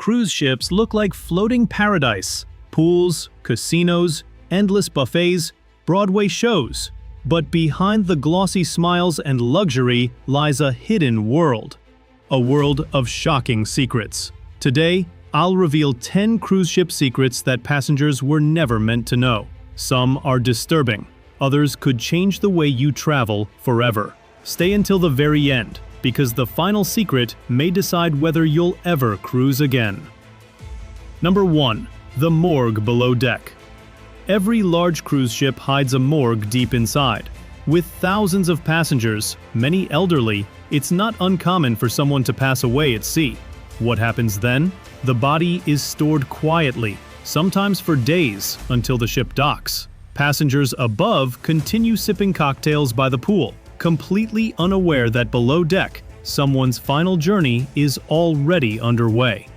cruise ships look like floating paradise. Pools, casinos, endless buffets, Broadway shows. But behind the glossy smiles and luxury lies a hidden world. A world of shocking secrets. Today, I'll reveal 10 cruise ship secrets that passengers were never meant to know. Some are disturbing. Others could change the way you travel forever. Stay until the very end, because the final secret may decide whether you'll ever cruise again. Number 1. The morgue below deck. Every large cruise ship hides a morgue deep inside. With thousands of passengers, many elderly, it's not uncommon for someone to pass away at sea. What happens then? The body is stored quietly, sometimes for days, until the ship docks. Passengers above continue sipping cocktails by the pool, completely unaware that below deck, someone's final journey is already underway.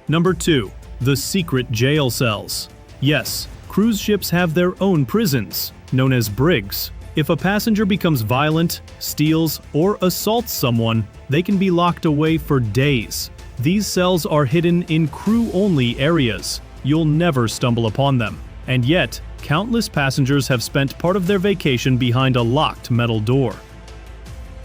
Number 2. The secret jail cells. Yes, cruise ships have their own prisons, known as brigs. If a passenger becomes violent, steals, or assaults someone, they can be locked away for days. These cells are hidden in crew-only areas. You'll never stumble upon them. And yet, countless passengers have spent part of their vacation behind a locked metal door.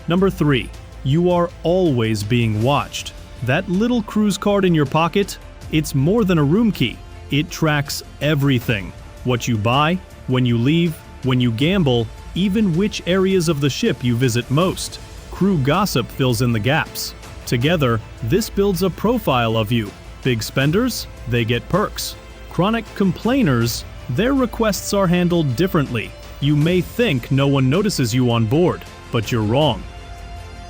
Number 3. You are always being watched. That little cruise card in your pocket? It's more than a room key. It tracks everything. What you buy, when you leave, when you gamble, even which areas of the ship you visit most. Crew gossip fills in the gaps. Together, this builds a profile of you. Big spenders? They get perks. Chronic complainers? Their requests are handled differently. You may think no one notices you on board, but you're wrong.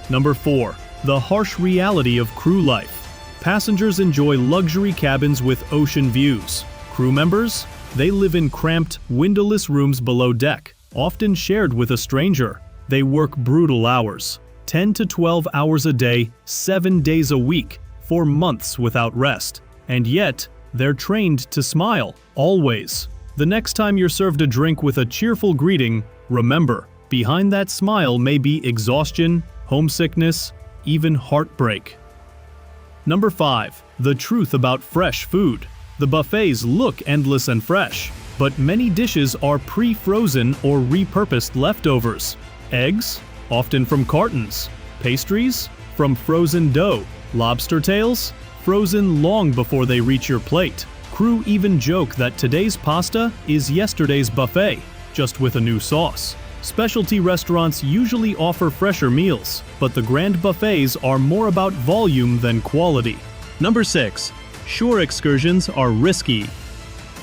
Number 4. The harsh reality of crew life. Passengers enjoy luxury cabins with ocean views. Crew members? They live in cramped, windowless rooms below deck, often shared with a stranger. They work brutal hours, 10 to 12 hours a day, 7 days a week, for months without rest. And yet, they're trained to smile, always. The next time you're served a drink with a cheerful greeting, remember, behind that smile may be exhaustion, homesickness, even heartbreak. Number 5. The truth about fresh food. The buffets look endless and fresh, but many dishes are pre-frozen or repurposed leftovers. Eggs? Often from cartons. Pastries? From frozen dough. Lobster tails? Frozen long before they reach your plate. Crew even joke that today's pasta is yesterday's buffet, just with a new sauce. Specialty restaurants usually offer fresher meals, but the grand buffets are more about volume than quality. Number 6. Shore excursions are risky.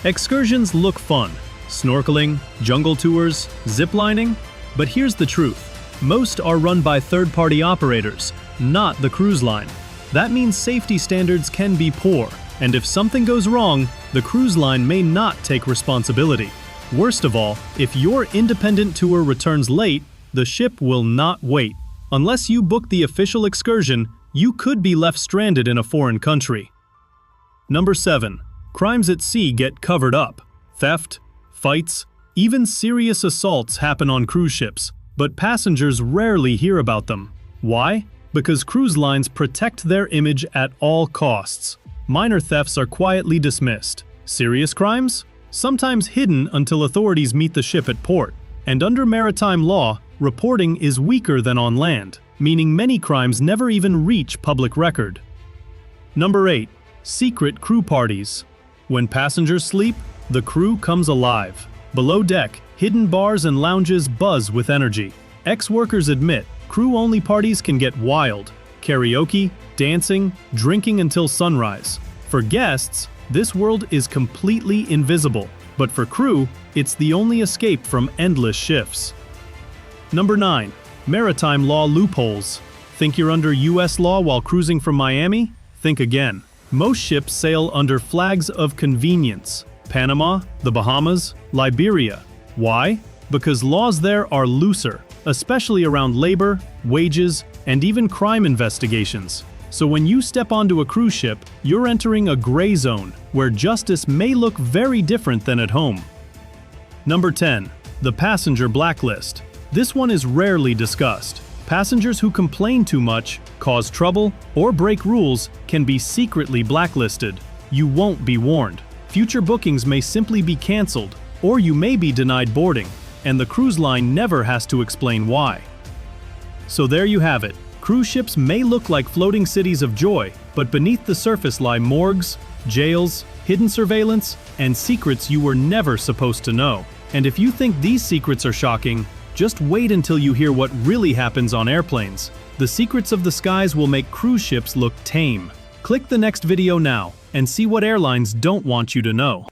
Excursions look fun. Snorkeling, jungle tours, ziplining. But here's the truth. Most are run by third-party operators, not the cruise line. That means safety standards can be poor, and if something goes wrong, the cruise line may not take responsibility. Worst of all, if your independent tour returns late, the ship will not wait. Unless you book the official excursion, you could be left stranded in a foreign country. Number 7. Crimes at sea get covered up. Theft, fights, even serious assaults happen on cruise ships, but passengers rarely hear about them. Why? Because cruise lines protect their image at all costs. Minor thefts are quietly dismissed. Serious crimes? Sometimes hidden until authorities meet the ship at port. And under maritime law, reporting is weaker than on land, meaning many crimes never even reach public record. Number 8. Secret crew parties. When passengers sleep, the crew comes alive. Below deck, hidden bars and lounges buzz with energy. Ex-workers admit, crew-only parties can get wild. Karaoke, dancing, drinking until sunrise. For guests, this world is completely invisible, but for crew, it's the only escape from endless shifts. Number 9. Maritime law loopholes. Think you're under US law while cruising from Miami? Think again. Most ships sail under flags of convenience. Panama, the Bahamas, Liberia. Why? Because laws there are looser, especially around labor, wages, and even crime investigations. So when you step onto a cruise ship, you're entering a gray zone where justice may look very different than at home. Number 10. The passenger blacklist. This one is rarely discussed. Passengers who complain too much, cause trouble, or break rules can be secretly blacklisted. You won't be warned. Future bookings may simply be canceled, or you may be denied boarding, and the cruise line never has to explain why. So there you have it. Cruise ships may look like floating cities of joy, but beneath the surface lie morgues, jails, hidden surveillance, and secrets you were never supposed to know. And if you think these secrets are shocking, just wait until you hear what really happens on airplanes. The secrets of the skies will make cruise ships look tame. Click the next video now and see what airlines don't want you to know.